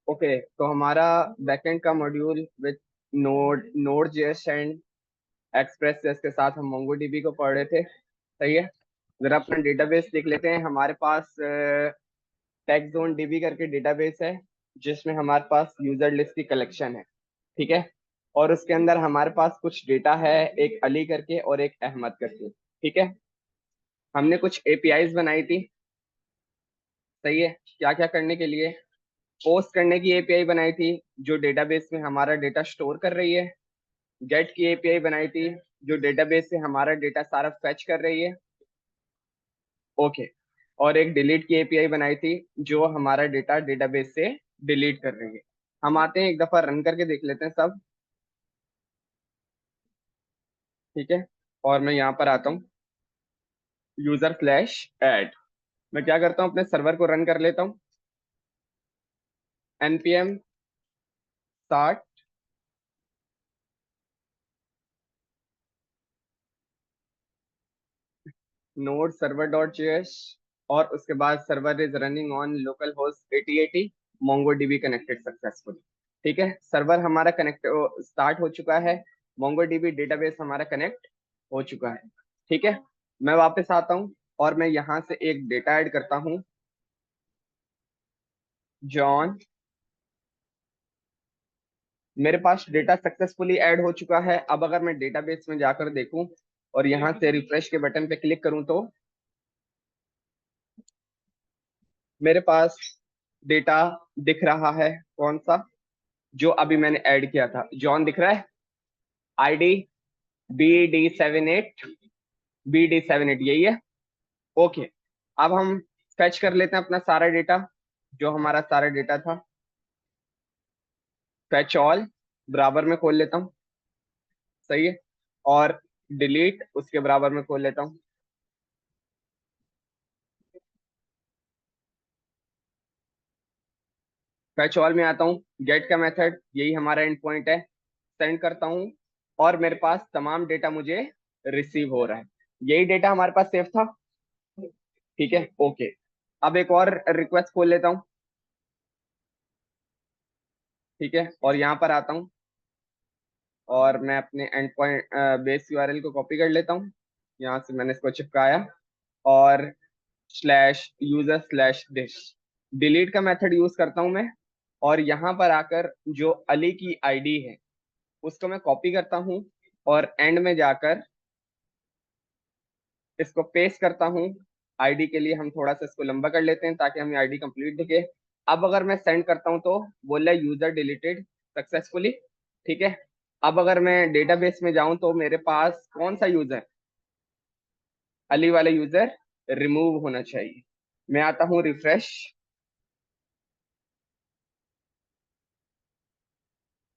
Okay, तो हमारा backend का module with node JS and express JS के साथ हम मोंगोडीबी को पढ़ रहे थे। सही है। जरा अपना डेटाबेस देख लेते हैं। हमारे पास टेक्स्ट जोन डीबी करके डेटाबेस है, जिसमें हमारे पास यूजर लिस्ट की कलेक्शन है। ठीक है। और उसके अंदर हमारे पास कुछ डेटा है, एक अली करके और एक अहमद करके। ठीक है। हमने कुछ एपीआईज बनाई थी। सही है। क्या क्या करने के लिए? पोस्ट करने की एपीआई बनाई थी, जो डेटाबेस में हमारा डेटा स्टोर कर रही है। गेट की एपीआई बनाई थी, जो डेटाबेस से हमारा डेटा सारा फेच कर रही है। ओके। और एक डिलीट की एपीआई बनाई थी, जो हमारा डेटा डेटाबेस से डिलीट कर रही है। हम आते हैं, एक दफा रन करके देख लेते हैं सब। ठीक है। और मैं यहाँ पर आता हूँ, यूजर स्लैश एड। मैं क्या करता हूँ, अपने सर्वर को रन कर लेता हूँ। npm start node server dot JS, और उसके बाद server is running on local host 8080, MongoDB connected successfully. ठीक है। सर्वर हमारा कनेक्ट स्टार्ट हो चुका है। मोंगोडीबी डेटाबेस हमारा कनेक्ट हो चुका है। ठीक है। मैं वापस आता हूँ और मैं यहाँ से एक डेटा ऐड करता हूँ, जॉन। मेरे पास डेटा सक्सेसफुली ऐड हो चुका है। अब अगर मैं डेटाबेस में जाकर देखूं और यहाँ से रिफ्रेश के बटन पे क्लिक करूं, तो मेरे पास डेटा दिख रहा है। कौन सा? जो अभी मैंने ऐड किया था, जॉन दिख रहा है। आईडी BD78, BD78 यही है। ओके। अब हम फेच कर लेते हैं अपना सारा डेटा, जो हमारा सारा डेटा था। फेच ऑल बराबर में खोल लेता हूँ। सही है। और डिलीट उसके बराबर में खोल लेता हूँ। फेच ऑल में आता हूँ, गेट का मेथड यही हमारा एंड पॉइंट है। सेंड करता हूँ और मेरे पास तमाम डेटा मुझे रिसीव हो रहा है। यही डेटा हमारे पास सेव था। ठीक है। ओके। अब एक और रिक्वेस्ट खोल लेता हूँ। ठीक है। और यहाँ पर आता हूँ और मैं अपने एंड पॉइंट बेस यूआरएल को कॉपी कर लेता हूँ। यहाँ से मैंने इसको चिपकाया और slash user slash dish, delete का मेथड यूज करता हूँ मैं। और यहाँ पर आकर जो अली की आईडी है, उसको मैं कॉपी करता हूँ और एंड में जाकर इसको पेस्ट करता हूँ। आईडी के लिए हम थोड़ा सा इसको लंबा कर लेते हैं ताकि हमें आईडी कंप्लीट दिखे। अब अगर मैं सेंड करता हूँ तो बोल रहा है यूजर डिलीटेड सक्सेसफुली। ठीक है। अब अगर मैं डेटाबेस में जाऊं तो मेरे पास कौन सा यूजर, अली वाला यूजर रिमूव होना चाहिए। मैं आता हूँ रिफ्रेश।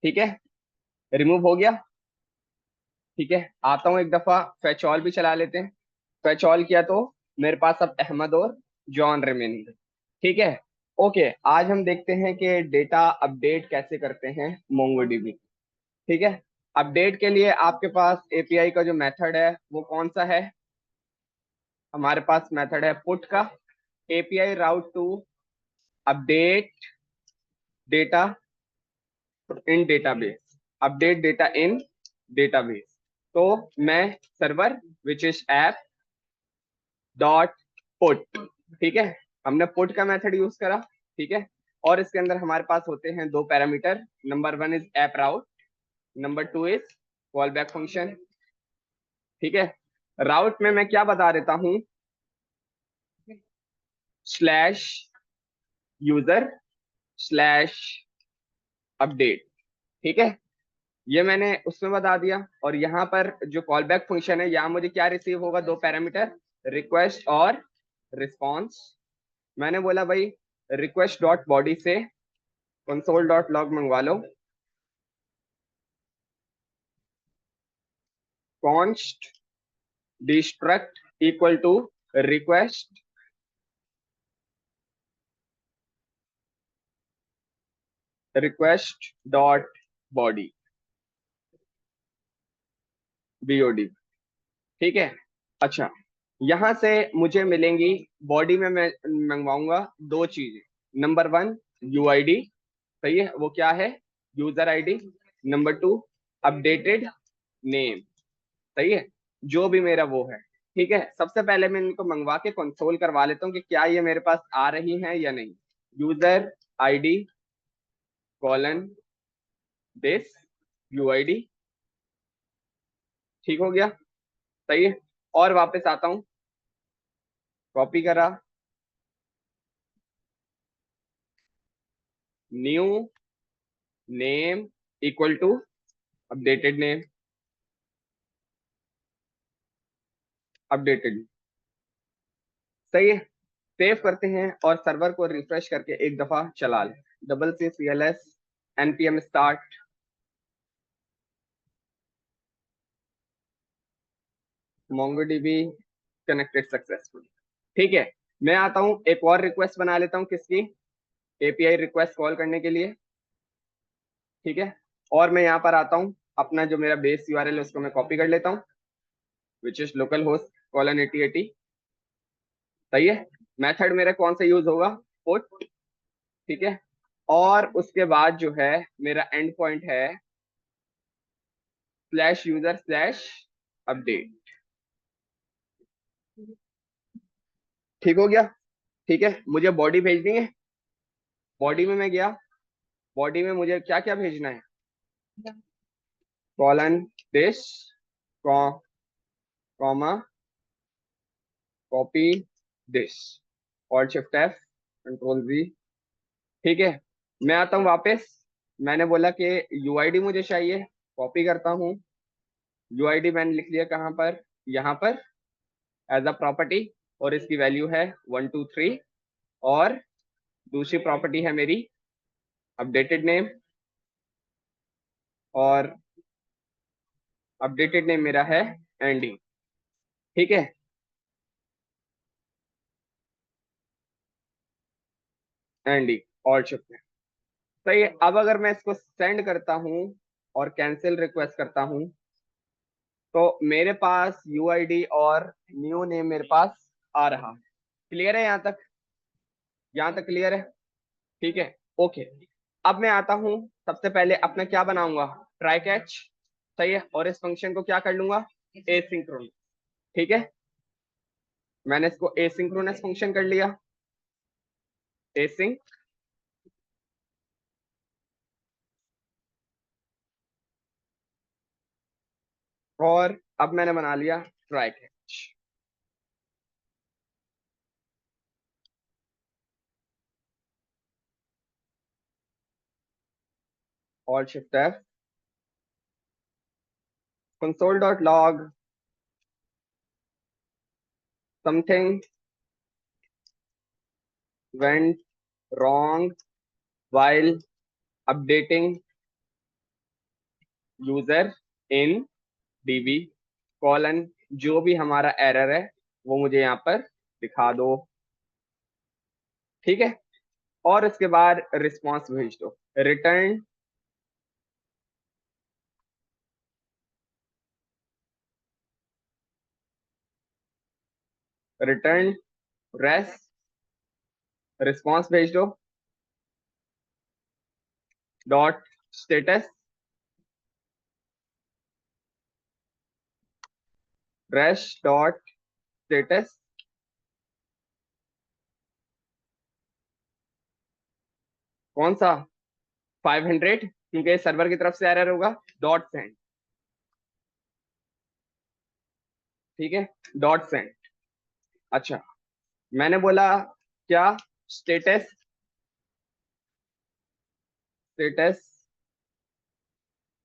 ठीक है। रिमूव हो गया। ठीक है। आता हूँ एक दफा, फेच ऑल भी चला लेते हैं। फेच ऑल किया तो मेरे पास अब अहमद और जॉन रिमेनिंग है। ठीक है। ओके। आज हम देखते हैं कि डेटा अपडेट कैसे करते हैं मोंगोडीबी। ठीक है। अपडेट के लिए आपके पास एपीआई का जो मेथड है वो कौन सा है? हमारे पास मेथड है पुट का, API route to update data in database, update data in database. तो मैं server which is app dot put. ठीक है। हमने पुट का मेथड यूज करा। ठीक है। और इसके अंदर हमारे पास होते हैं दो parameter. Number one is app route, number two is call back function. ठीक है। राउट में मैं क्या बता देता हूँ, स्लैश यूजर स्लैश अपडेट। ठीक है। ये मैंने उसमें बता दिया। और यहाँ पर जो कॉल बैक फंक्शन है, यहाँ मुझे क्या रिसीव होगा? दो पैरामीटर, रिक्वेस्ट और रिस्पॉन्स। मैंने बोला भाई रिक्वेस्ट डॉट बॉडी से कंसोल डॉट लॉग मंगवा लो, const destruct equal to request request dot body, BOD। ठीक है। अच्छा, यहां से मुझे मिलेंगी, बॉडी में मैं मंगवाऊंगा दो चीजें। नंबर 1 यूआईडी, सही है, वो क्या है, user ID. Number 2 updated name, सही है, जो भी मेरा वो है। ठीक है, सबसे पहले मैं इनको मंगवा के कंसोल करवा लेता हूँ कि क्या ये मेरे पास आ रही है या नहीं। User ID colon this UID, ठीक हो गया, सही है। और वापस आता हूँ, कॉपी करा, new name equal to updated name, updated, सही है। सेव करते हैं और सर्वर को रिफ्रेश करके एक दफा चला लें। CCLS npm start, MongoDB connected successful. ठीक है, मैं आता हूं, एक और रिक्वेस्ट बना लेता हूं, किसकी, एपीआई रिक्वेस्ट कॉल करने के लिए। ठीक है, और मैं यहाँ पर आता हूँ, अपना जो मेरा बेस यूआरएल है उसको मैं कॉपी कर लेता हूँ, which is local host colon 8080, सही है। मेथड मेरा कौन सा यूज होगा, पुट, ठीक है। और उसके बाद जो है मेरा एंड पॉइंट है स्लैश यूजर स्लैश अपडेट, ठीक हो गया। ठीक है, मुझे बॉडी भेजनी है, बॉडी में मैं गया, बॉडी में मुझे क्या क्या भेजना है, colon this comma copy this, और शिफ्ट एफ कंट्रोल वी। ठीक है, मैं आता हूँ वापस, मैंने बोला कि यूआईडी मुझे चाहिए, कॉपी करता हूँ, यूआईडी मैंने लिख लिया कहाँ पर, यहाँ पर एज अ प्रॉपर्टी, और इसकी वैल्यू है 123, और दूसरी प्रॉपर्टी है मेरी अपडेटेड नेम, और अपडेटेड नेम मेरा है एंडी, ठीक है, एंडी, और शिफ्ट। सही है, अब अगर मैं इसको सेंड करता हूं और कैंसिल रिक्वेस्ट करता हूं, तो मेरे पास यूआईडी और न्यू नेम मेरे पास आ रहा है। क्लियर है यहाँ तक, यहाँ तक क्लियर है, ठीक है, ओके। अब मैं आता हूं, सबसे पहले अपना क्या बनाऊंगा, ट्राई कैच, सही है, और इस फंक्शन को क्या कर लूंगा, एसिंक्रोनस, ठीक है। मैंने इसको एसिंक्रोनस फंक्शन कर लिया, एसिंक, और अब मैंने बना लिया ट्राई कैच, और shift F, console.log something went wrong while updating user in db colon, जो भी हमारा एरर है वो मुझे यहाँ पर दिखा दो, ठीक है। और इसके बाद रिस्पॉन्स भेज दो, रिटर्न रिटर्न रेस्ट, रिस्पॉन्स भेज दो, dot status rest dot status, कौन सा, 500, क्योंकि सर्वर की तरफ से एरर होगा, डॉट सेंड, ठीक है, डॉट सेंड। अच्छा, मैंने बोला क्या, स्टेटस, स्टेटस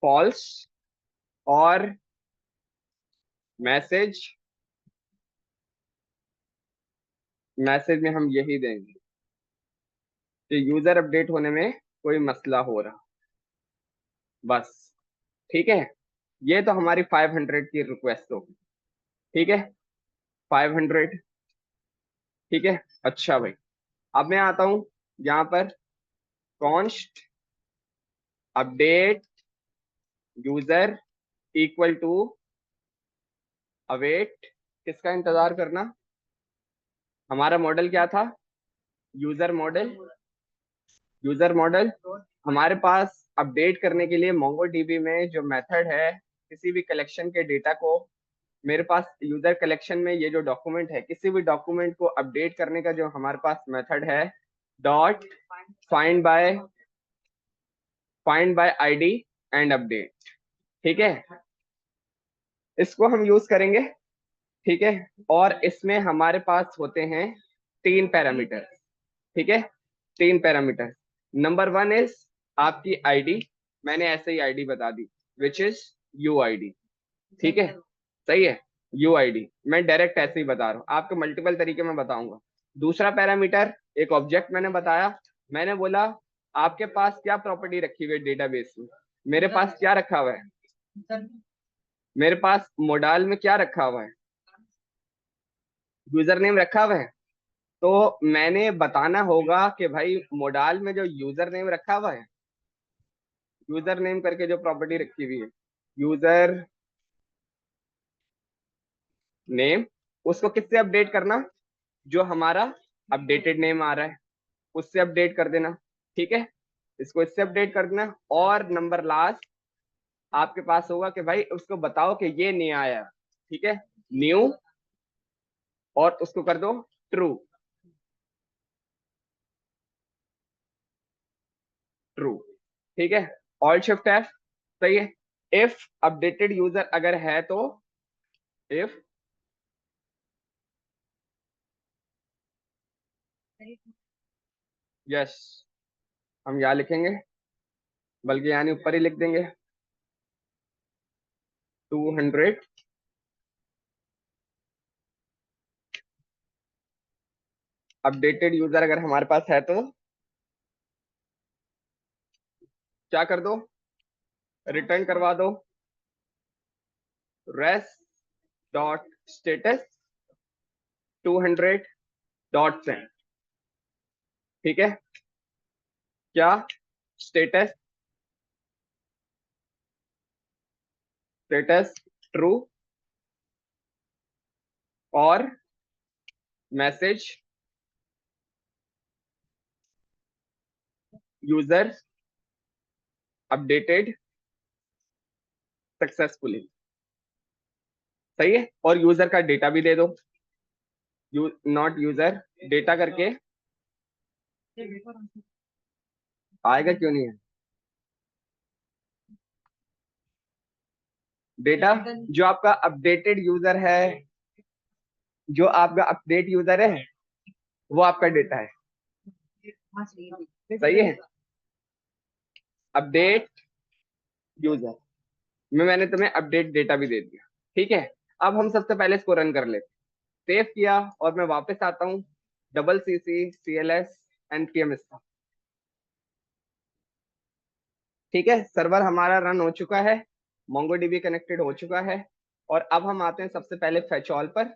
फॉल्स, और मैसेज, मैसेज में हम यही देंगे कि यूजर अपडेट होने में कोई मसला हो रहा, बस, ठीक है। ये तो हमारी 500 की रिक्वेस्ट होगी, ठीक है, 500, ठीक है। अच्छा भाई, अब मैं आता हूं यहाँ पर, const update user equal to await, किसका इंतजार करना, हमारा मॉडल क्या था, यूजर मॉडल, यूजर मॉडल, हमारे पास अपडेट करने के लिए मोंगोडीबी में जो मेथड है, किसी भी कलेक्शन के डेटा को, मेरे पास यूजर कलेक्शन में ये जो डॉक्यूमेंट है, किसी भी डॉक्यूमेंट को अपडेट करने का जो हमारे पास मेथड है, dot find by ID and update. ठीक है, इसको हम यूज करेंगे। ठीक है, और इसमें हमारे पास होते हैं 3 पैरामीटर। ठीक है, 3 पैरामीटर। नंबर 1 इज आपकी आईडी, मैंने ऐसे ही आईडी बता दी, विच इज यू आईडी। ठीक है, सही है, यू आईडी मैं डायरेक्ट ऐसे ही बता रहा हूँ, आपको मल्टीपल तरीके में बताऊंगा। दूसरा पैरामीटर, एक ऑब्जेक्ट मैंने बताया, मैंने बोला आपके पास क्या प्रॉपर्टी रखी हुई है डेटाबेस में, मेरे पास क्या रखा हुआ है, मेरे पास मोडाल में क्या रखा हुआ है, यूजर नेम रखा हुआ है। तो मैंने बताना होगा कि भाई मोडाल में जो यूजर नेम रखा हुआ है, यूजर नेम करके जो प्रॉपर्टी रखी हुई है, यूजर नेम, उसको किससे अपडेट करना, जो हमारा अपडेटेड नेम आ रहा है उससे अपडेट कर देना। ठीक है, इसको इससे अपडेट कर देना। और नंबर लास्ट आपके पास होगा कि भाई उसको बताओ कि ये नया आया। ठीक है, न्यू, और उसको कर दो ट्रू। ट्रू, ठीक है, ऑल शिफ्ट एफ, सही है। इफ अपडेटेड यूजर अगर है तो, इफ, यस, हम यहाँ लिखेंगे, बल्कि यानी ऊपर ही लिख देंगे 200। अपडेटेड यूजर अगर हमारे पास है तो क्या कर दो, रिटर्न करवा दो rest dot status 200 dot send. ठीक है, क्या स्टेटस, स्टेटस ट्रू, और मैसेज यूजर अपडेटेड सक्सेसफुली। सही है, और यूजर का डेटा भी दे दो, नॉट यूजर डेटा करके, आएगा क्यों नहीं है डेटा, जो आपका अपडेटेड यूजर है, जो आपका अपडेट यूजर है वो आपका डेटा है। सही है, अपडेट यूजर में मैंने तुम्हें अपडेट डेटा भी दे दिया। ठीक है, अब हम सबसे पहले इसको रन कर लेते, सेव किया और मैं वापस आता हूँ double C C C L S npm इसका। ठीक है, सर्वर हमारा रन हो चुका है, मोंगोडीबी कनेक्टेड हो चुका है। और अब हम आते हैं सबसे पहले फेच ऑल पर,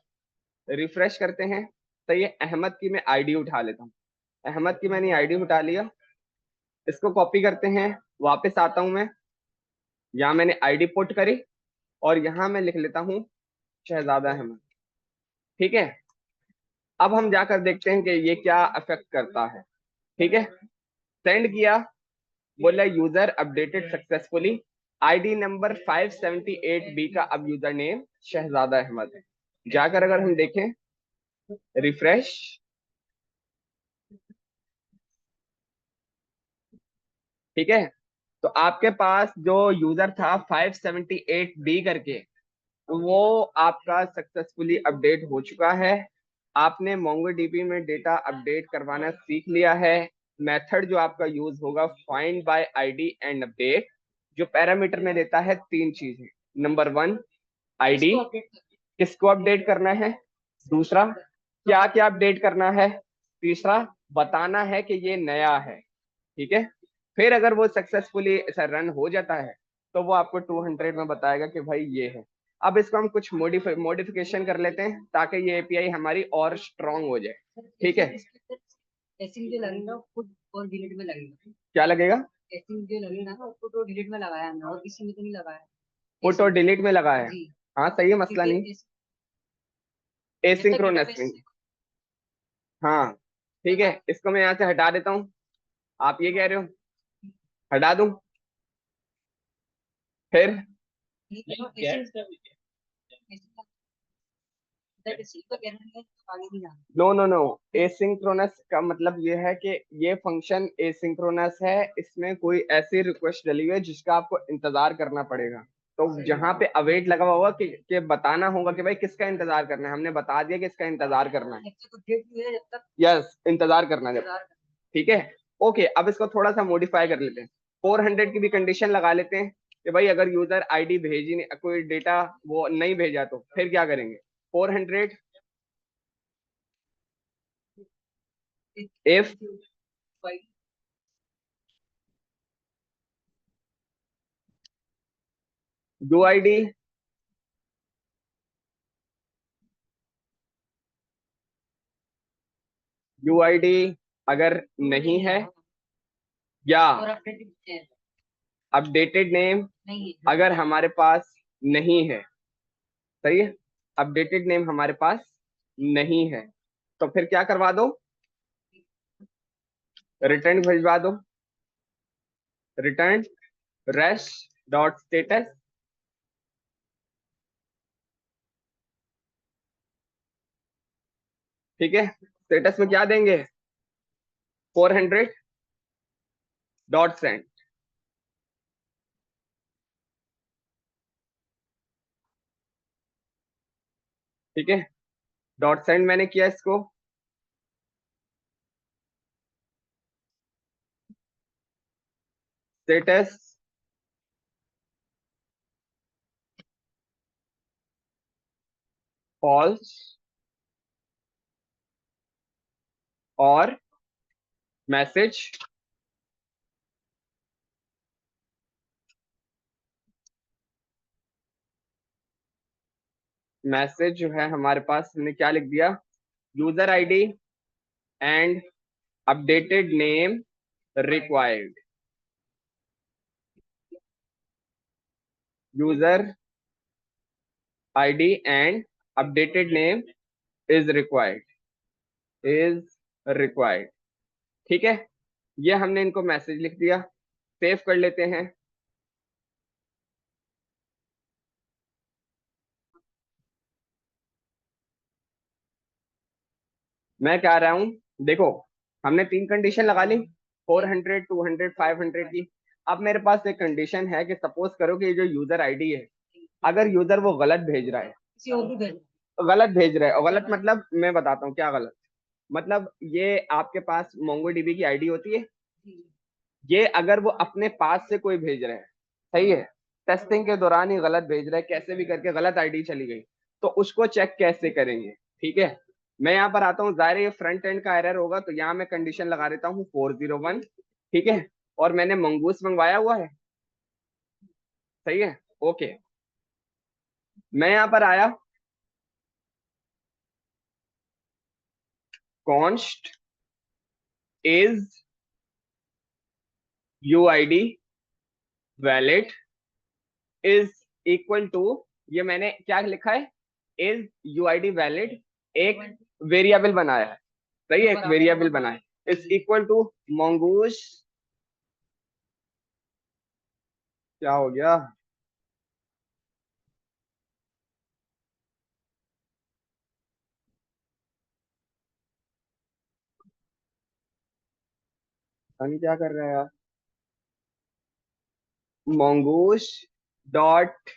रिफ्रेश करते हैं। तो ये अहमद की मैं आईडी उठा लेता हूँ, अहमद की मैंने आईडी उठा लिया, इसको कॉपी करते हैं, वापस आता हूं मैं, यहाँ मैंने आईडी पुट करी और यहाँ मैं लिख लेता हूँ शहजादा अहमद। ठीक है, अब हम जाकर देखते हैं कि ये क्या अफेक्ट करता है। ठीक है, सेंड किया, बोला user updated successfully, ID number 578 B का अब यूजर नेम शहजादा अहमद है। जाकर अगर हम देखें, रिफ्रेश, ठीक है, तो आपके पास जो यूजर था 578 बी करके, वो आपका सक्सेसफुली अपडेट हो चुका है। आपने मोंगोडीबी में डेटा अपडेट करवाना सीख लिया है। मेथड जो आपका यूज होगा find by ID and update, जो पैरामीटर में देता है 3 चीजें। नंबर 1 आईडी, किसको अपडेट करना है, दूसरा क्या क्या अपडेट करना है, तीसरा बताना है कि ये नया है। ठीक है, फिर अगर वो सक्सेसफुली ऐसा रन हो जाता है तो वो आपको 200 में बताएगा कि भाई ये है। अब इसको हम कुछ मॉडिफिकेशन कर लेते हैं ताकि ये एपीआई हमारी और स्ट्रांग हो जाए। ठीक है, एसिंग जो लगेगा खुद और डिलीट में लगेगा। क्या लगेगा, एसिंग जो लगेगा ना खुद और डिलीट में लगाया हमने, और किसी में तो नहीं लगाया। पुट और डिलीट में लगा है। जी, हाँ सही है, मसला क्योंकि नहीं, जब तक एसिंक्रोनस डेटाबेस नहीं। हाँ ठीक है, इसको मैं यहाँ से हटा देता हूँ, आप ये कह रहे हो, हटा दूं फिर? नो नो नो, एसिंक्रोनस का मतलब ये है कि ये फंक्शन एसिंक्रोनस है, इसमें कोई ऐसी रिक्वेस्ट डली हुई है जिसका आपको इंतजार करना पड़ेगा। तो जहां पे अवेट लगा हुआ होगा कि बताना होगा कि भाई किसका इंतजार करना है, हमने बता दिया कि इसका इंतजार करना है। यस, इंतजार करना है जब। ठीक है, ओके, अब इसको थोड़ा सा मॉडिफाई कर लेते हैं। 400 की भी कंडीशन लगा लेते हैं कि भाई अगर यूजर आईडी भेजी नहीं, कोई डेटा वो नहीं भेजा, तो फिर क्या करेंगे? 400 इफ यूआईडी यूआईडी अगर नहीं है, या अपडेटेड नेम अगर हमारे पास नहीं है, सही है, अपडेटेड नेम हमारे पास नहीं है, तो फिर क्या करवा दो? रिटर्न भिजवा दो, रिटर्न रेश डॉट स्टेटस। ठीक है, स्टेटस में क्या देंगे? 400 डॉट सेंड। ठीक है, डॉट सेंड मैंने किया इसको। स्टेटस फॉल्स और मैसेज मैसेज जो है हमारे पास, हमने क्या लिख दिया? User ID and updated name required. User ID and updated name is required. ठीक है, ये हमने इनको मैसेज लिख दिया। सेव कर लेते हैं। मैं कह रहा हूं, देखो, हमने 3 कंडीशन लगा ली, 400, 200, 500 की। अब मेरे पास एक कंडीशन है कि सपोज करो कि ये जो यूजर आईडी है, अगर यूजर वो गलत भेज रहा है, गलत भेज रहा है, और गलत मतलब मैं बताता हूँ क्या गलत मतलब। ये आपके पास मोंगोडीबी की आईडी होती है, ये अगर वो अपने पास से कोई भेज रहा है, सही है, टेस्टिंग के दौरान ही गलत भेज रहा है, कैसे भी करके गलत आईडी चली गई, तो उसको चेक कैसे करेंगे? ठीक है, मैं यहाँ पर आता हूँ, जाहिर है ये फ्रंट एंड का एरर होगा, तो यहाँ मैं कंडीशन लगा देता हूँ 401। ठीक है, और मैंने मंगूस मंगवाया हुआ है, सही है, ओके। मैं यहाँ पर आया, const is UID valid is equal to, ये मैंने क्या लिखा है? इज यूआईडी वैलिड, एक वेरिएबल बनाया है, सही है, एक वेरिएबल बनाया है, इज इक्वल टू mongoose। क्या हो गया? हम क्या कर रहे हैं यार? mongoose dot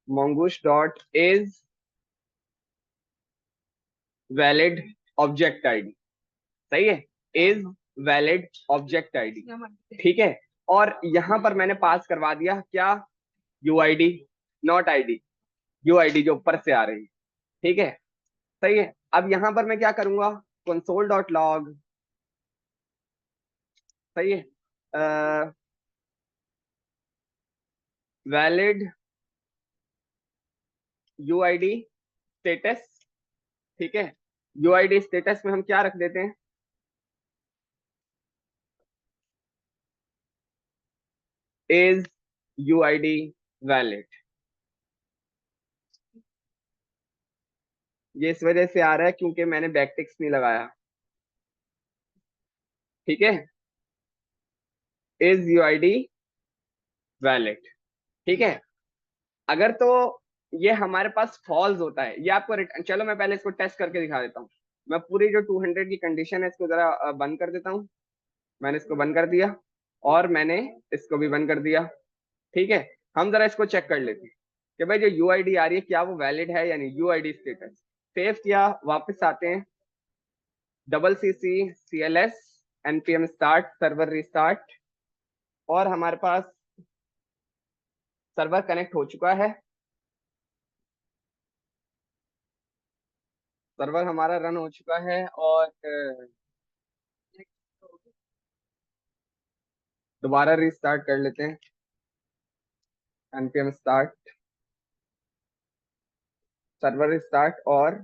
mongoose dot is valid object ID, सही है, इज वैलिड ऑब्जेक्ट आईडी। ठीक है, और यहां पर मैंने पास करवा दिया क्या? यूआईडी, नॉट आईडी, यूआईडी जो ऊपर से आ रही है। ठीक है, सही है। अब यहां पर मैं क्या करूंगा? कंसोल डॉट लॉग, सही है, वैलिड यूआईडी स्टेटस। ठीक है, यूआईडी स्टेटस में हम क्या रख देते हैं? Is UID valid. ये इस वजह से आ रहा है क्योंकि मैंने बैकटिक्स नहीं लगाया। ठीक है, इज यूआईडी वैलिड। ठीक है, अगर तो ये हमारे पास फॉल्स होता है, ये आपको चलो मैं पहले इसको टेस्ट करके दिखा देता हूँ। मैं पूरी जो 200 की कंडीशन है इसको जरा बंद कर देता हूँ। मैंने इसको बंद कर दिया और मैंने इसको भी बंद कर दिया। ठीक है, हम जरा इसको चेक कर लेते हैं कि भाई जो यूआईडी आ रही है क्या वो वैलिड है या नहीं। यूआईडी स्टेटस सेव किया, वापस आते हैं, double C C C L S NPM start server restart, और हमारे पास सर्वर कनेक्ट हो चुका है। सर्वर हमारा रन हो चुका है और दोबारा रिस्टार्ट कर लेते हैं, एनपीएम स्टार्ट सर्वर रिस्टार्ट, और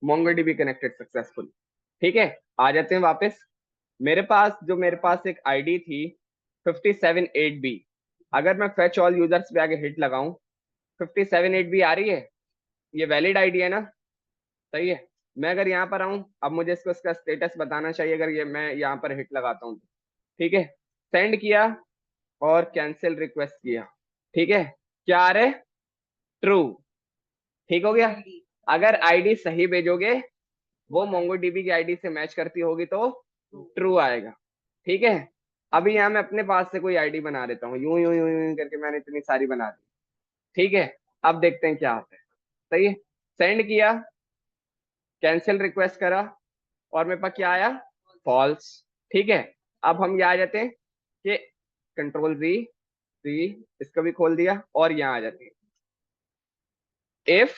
मोंगोडीबी कनेक्टेड सक्सेसफुल। ठीक है, आ जाते हैं वापस। मेरे पास एक आईडी थी 578B। अगर मैं फेच ऑल यूजर्स पे आगे हिट लगाऊं, 578B आ रही है, ये वैलिड आईडी है ना। सही है, मैं अगर यहाँ पर आऊं, अब मुझे इसको इसका स्टेटस बताना चाहिए अगर ये मैं यहाँ पर हिट लगाता हूँ तो। ठीक है, सेंड किया और कैंसिल रिक्वेस्ट किया। ठीक है, क्या आ रहा है, ट्रू। ठीक हो गया। अगर आईडी सही भेजोगे, वो मोंगोडीबी की आईडी से मैच करती होगी तो ट्रू आएगा। ठीक है, अभी यहाँ मैं अपने पास से कोई आईडी बना देता हूँ, यूं यूं यूं यूं करके मैंने इतनी सारी बना दी। ठीक है, अब देखते हैं क्या आता है। सही है, सेंड किया, कैंसिल रिक्वेस्ट करा, और मेरे पास क्या आया, फॉल्स। ठीक है, अब हम यहाँ आ जाते हैं कि कंट्रोल जी सी, इसको भी खोल दिया और यहाँ आ जाते हैं, इफ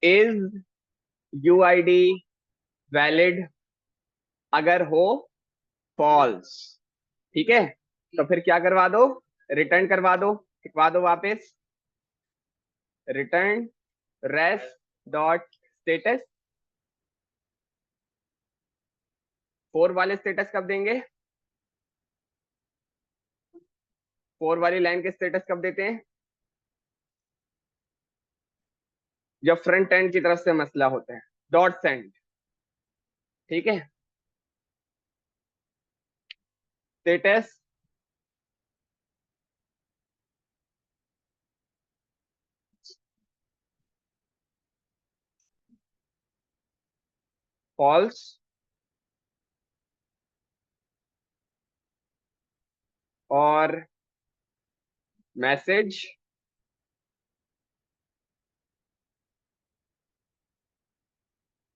इज यूआईडी वैलिड, अगर हो फॉल्स। ठीक है, तो फिर क्या करवा दो, रिटर्न करवा दो, लिखवा दो वापस, रिटर्न रेस्ट डॉट स्टेटस। 4 वाले स्टेटस कब देंगे, 4 वाली लाइन के स्टेटस कब देते हैं, जब फ्रंट एंड की तरफ से मसला होता है, डॉट सेंड। ठीक है, स्टेटस फॉल्स और मैसेज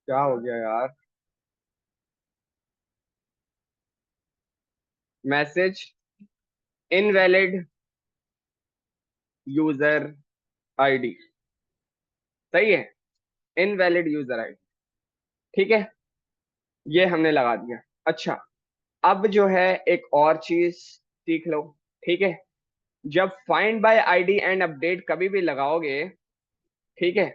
क्या हो गया यार, मैसेज इनवैलिड यूजर आईडी। सही है, इनवैलिड यूजर आईडी। ठीक है, ये हमने लगा दिया। अच्छा, अब जो है एक और चीज सीख लो। ठीक है, जब find by ID and update कभी भी लगाओगे, ठीक है,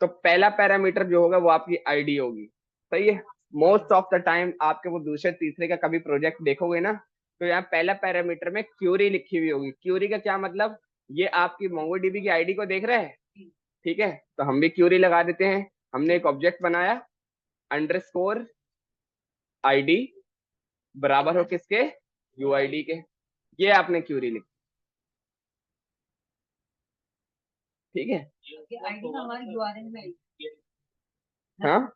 तो पहला पैरामीटर जो होगा वो आपकी आईडी होगी। सही है, मोस्ट ऑफ द टाइम आपके वो दूसरे तीसरे का कभी प्रोजेक्ट देखोगे ना, तो यहाँ पहला पैरामीटर में क्यूरी लिखी हुई होगी। क्यूरी का क्या मतलब, ये आपकी मोंगोडीबी की आईडी को देख रहे हैं। ठीक है, तो हम भी क्यूरी लगा देते हैं। हमने एक ऑब्जेक्ट बनाया, अंडरस्कोर आईडी बराबर हो किसके, यूआईडी के। ये आपने क्यूरी लिखी। ठीक है, आईडी हमारी यूआरएल में है। हाँ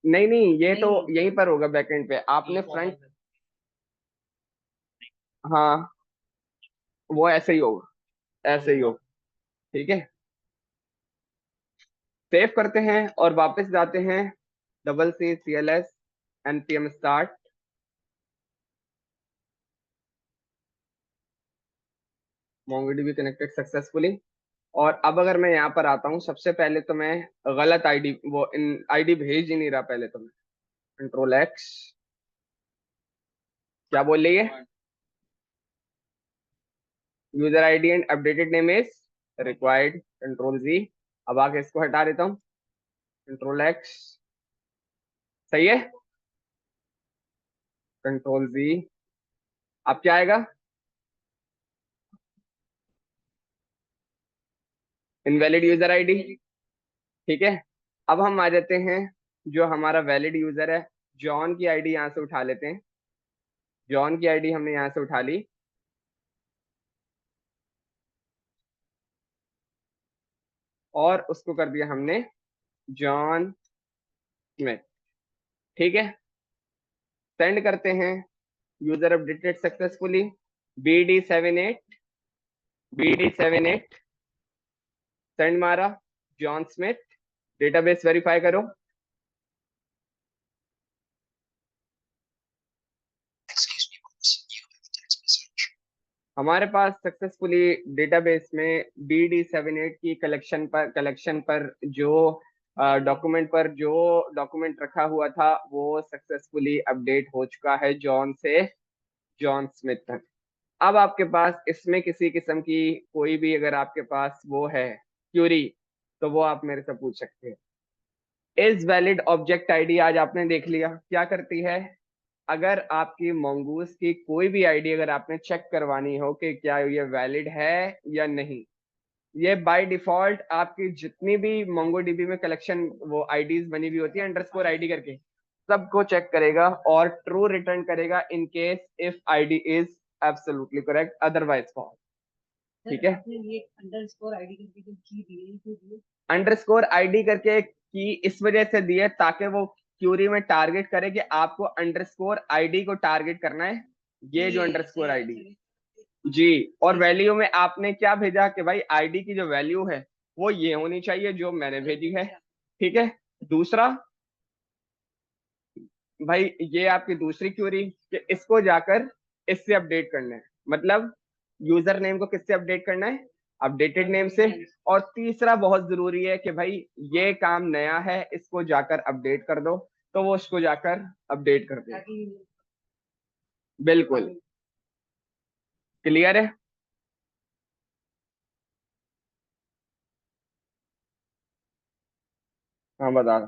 नहीं नहीं, ये तो यहीं पर होगा बैकएंड पे, आपने फ्रंट, हाँ वो ऐसे ही होगा, ऐसे ही होगा। ठीक है, सेव करते हैं और वापस जाते हैं, double C C L S NPM start, MongoDB connected successfully. और अब अगर मैं यहाँ पर आता हूँ, सबसे पहले तो मैं गलत आईडी, वो इन आईडी भेज ही नहीं रहा। पहले तो मैं कंट्रोल एक्स, क्या बोल रही है, user ID and updated name is required, control G. अब आके इसको हटा देता हूँ, कंट्रोल एक्स, सही है, कंट्रोल जी। अब क्या आएगा, इनवैलिड यूजर आईडी। ठीक है, अब हम आ जाते हैं, जो हमारा वैलिड यूजर है, जॉन की आईडी यहां से उठा लेते हैं। जॉन की आईडी हमने यहां से उठा ली, और उसको कर दिया हमने जॉन स्मिथ। ठीक है, सेंड करते हैं, user updated successfully, BD78, BD78, send मारा, जॉन स्मिथ, डेटाबेस वेरीफाई करो। हमारे पास सक्सेसफुली डेटाबेस में BD78 की कलेक्शन पर जो डॉक्यूमेंट रखा हुआ था वो सक्सेसफुली अपडेट हो चुका है जॉन से जॉन स्मिथ तक। अब आपके पास इसमें किसी किस्म की कोई भी अगर आपके पास वो है क्यूरी, तो वो आप मेरे से पूछ सकते हैं। इज वैलिड ऑब्जेक्ट आईडी आज आपने देख लिया क्या करती है। अगर आपकी mongoose की कोई भी आईडी अगर आपने चेक करवानी हो कि क्या ये वैलिड है या नहीं, ये बाय डिफॉल्ट आपकी जितनी भी MongoDB में कलेक्शन वो आईडीज बनी हुई होती है अंडरस्कोर आईडी करके, सबको चेक करेगा और ट्रू रिटर्न करेगा in case if ID is absolutely correct, otherwise false. ठीक है, आपने ये अंडरस्कोर आईडी करके जो की दी है, क्यों दी है? अंडरस्कोर आईडी करके की इस वजह से दी है ताकि वो क्यूरी में टारगेट करे कि आपको अंडरस्कोर आईडी को टारगेट करना है, ये जो अंडरस्कोर आईडी जी। और वैल्यू में आपने क्या भेजा कि भाई आईडी की जो वैल्यू है वो ये होनी चाहिए जो मैंने भेजी है। ठीक है, दूसरा भाई ये आपकी दूसरी क्यूरी कि इसको जाकर इससे अपडेट करना है, मतलब यूजर नेम को किससे अपडेट करना है, अपडेटेड नेम से। और तीसरा बहुत जरूरी है कि भाई ये काम नया है इसको जाकर अपडेट कर दो, तो वो उसको जाकर अपडेट कर दे। ताकि बिल्कुल क्लियर है। हाँ बता।